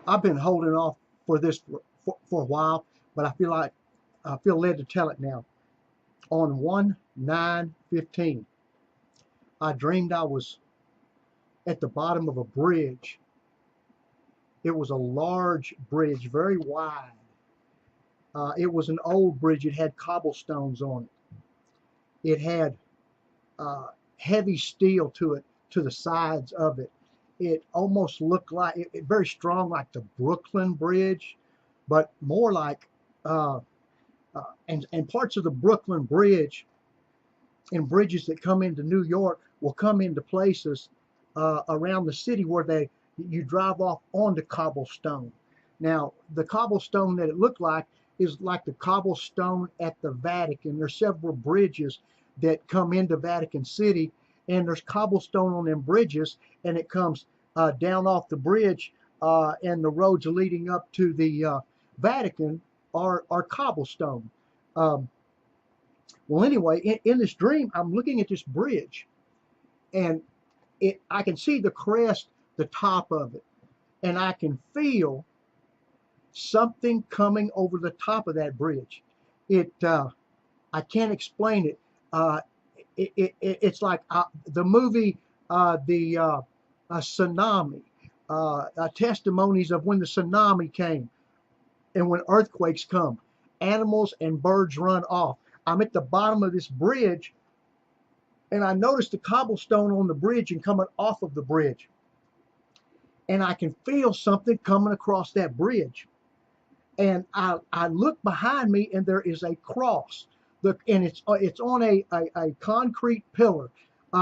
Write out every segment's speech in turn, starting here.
I've been holding off for this for a while, but I feel led to tell it now. On 1/9/15, I dreamed I was at the bottom of a bridge. It was a large bridge, very wide. It was an old bridge. It had cobblestones on it. It had heavy steel to it, to the sides of it. It almost looked like very strong, like the Brooklyn Bridge, but more like and parts of the Brooklyn Bridge and bridges that come into New York will come into places around the city where you drive off onto cobblestone. Now, the cobblestone that it looked like is like the cobblestone at the Vatican. There's several bridges that come into Vatican City, and there's cobblestone on them bridges, and it comes down off the bridge, and the roads leading up to the Vatican are cobblestone. Well, anyway, in this dream, I'm looking at this bridge, and I can see the crest, the top of it, and I can feel something coming over the top of that bridge. I can't explain it. It's like the movie, the tsunami, testimonies of when the tsunami came and when earthquakes come. Animals and birds run off. I'm at the bottom of this bridge, and I noticed the cobblestone on the bridge and coming off of the bridge. And I can feel something coming across that bridge. And I look behind me, and there is a cross. And it's on a concrete pillar.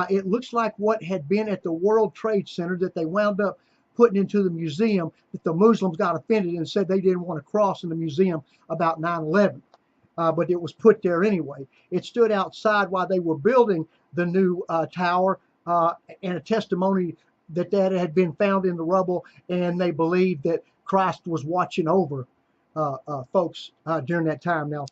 It looks like what had been at the World Trade Center that they wound up putting into the museum, that the Muslims got offended and said they didn't want to cross in the museum about 9/11. But it was put there anyway. It stood outside while they were building the new tower, and a testimony that had been found in the rubble, and they believed that Christ was watching over folks during that time. Now,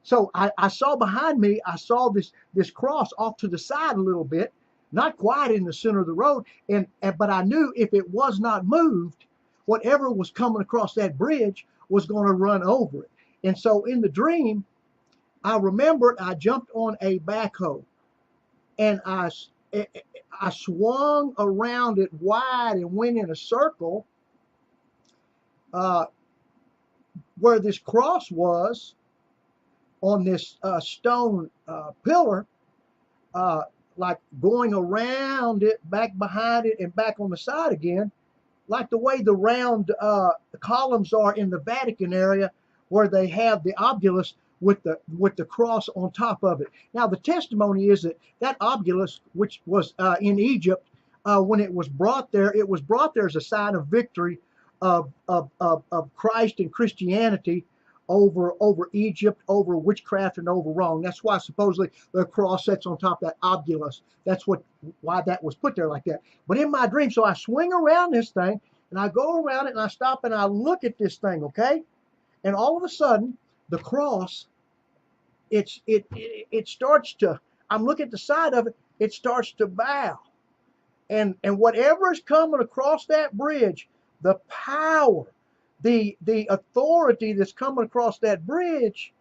so I saw behind me, I saw this cross off to the side a little bit, not quite in the center of the road, but I knew if it was not moved, whatever was coming across that bridge was going to run over it. And so in the dream, I remembered I jumped on a backhoe, and I swung around it wide and went in a circle where this cross was on this stone pillar, like going around it, back behind it, and back on the side again, like the way the round columns are in the Vatican area, where they have the obelisk with the cross on top of it. Now, the testimony is that obelisk, which was in Egypt, when it was brought there as a sign of victory of Christ and Christianity over Egypt, over witchcraft, and over wrong. That's why supposedly the cross sits on top of that obelisk. That's why that was put there like that. But in my dream, so I swing around this thing, and I go around it, and I stop, and I look at this thing, okay? And all of a sudden, the cross, it starts to, I'm looking at the side of it, it starts to bow. And whatever is coming across that bridge, the power, the authority that's coming across that bridge,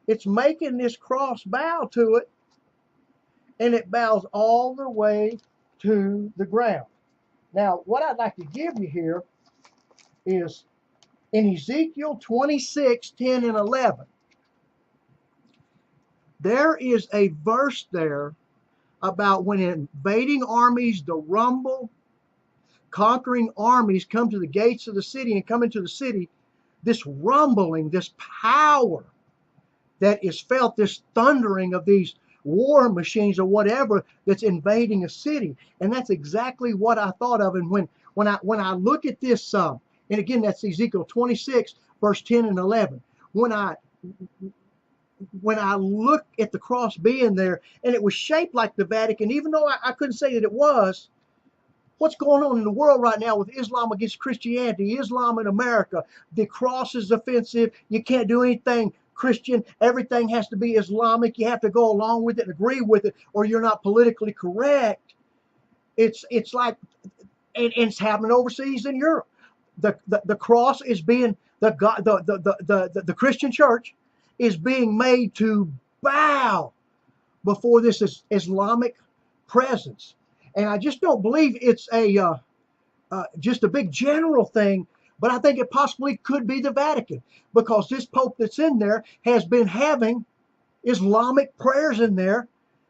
it's making this cross bow to it, and it bows all the way to the ground. Now, what I'd like to give you here is in Ezekiel 26:10 and 11. There is a verse there about when invading armies, the rumble, conquering armies come to the gates of the city and come into the city, this rumbling, this power that is felt, this thundering of these war machines or whatever that's invading a city. And that's exactly what I thought of. And when I look at this, and again, that's Ezekiel 26, verse 10 and 11. When I look at the cross being there, and it was shaped like the Vatican, even though I couldn't say that it was, what's going on in the world right now with Islam against Christianity, Islam in America, the cross is offensive, you can't do anything Christian, everything has to be Islamic, you have to go along with it and agree with it, or you're not politically correct. It's like, and it's happening overseas in Europe. the cross is being, the Christian church is being made to bow before this Islamic presence. And I just don't believe it's just a big general thing, but I think it possibly could be the Vatican, because this Pope that's in there has been having Islamic prayers in there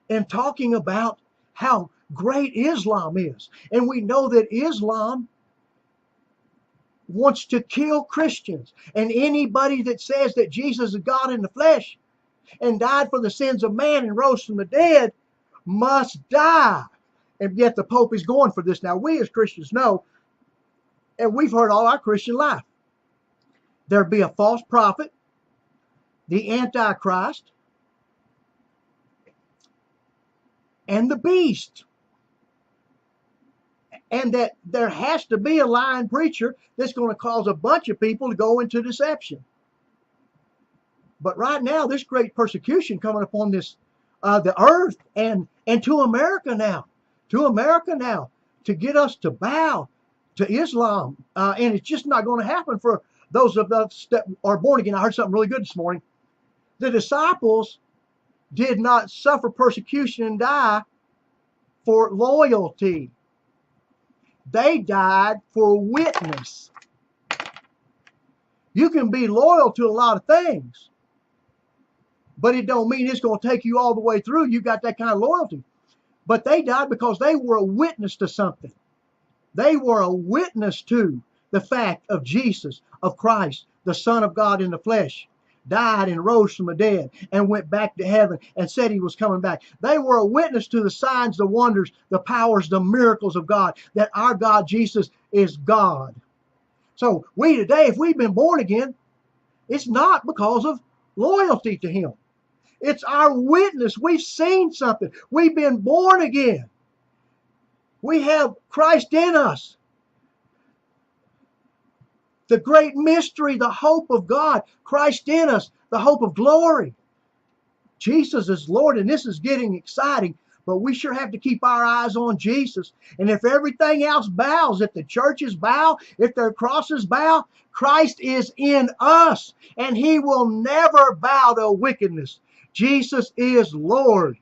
and talking about how great Islam is. And we know that Islam wants to kill Christians. And anybody that says that Jesus is God in the flesh and died for the sins of man and rose from the dead must die. And yet the Pope is going for this. Now, we as Christians know, and we've heard all our Christian life, there'd be a false prophet, the Antichrist, and the beast. And that there has to be a lying preacher that's going to cause a bunch of people to go into deception. But right now, this great persecution coming upon this the earth and to America now, to get us to bow to Islam, and it's just not going to happen for those of us that are born again. I heard something really good this morning. The disciples did not suffer persecution and die for loyalty. They died for witness. You can be loyal to a lot of things, but it don't mean it's going to take you all the way through. You got that kind of loyalty. But they died because they were a witness to something. They were a witness to the fact of Jesus, of Christ, the Son of God in the flesh, died and rose from the dead and went back to heaven and said he was coming back. They were a witness to the signs, the wonders, the powers, the miracles of God, that our God Jesus is God. So we today, if we've been born again, it's not because of loyalty to him. It's our witness. We've seen something. We've been born again. We have Christ in us. The great mystery, the hope of God, Christ in us, the hope of glory. Jesus is Lord, and this is getting exciting, but we sure have to keep our eyes on Jesus. And if everything else bows, if the churches bow, if their crosses bow, Christ is in us, and he will never bow to wickedness. Jesus is Lord.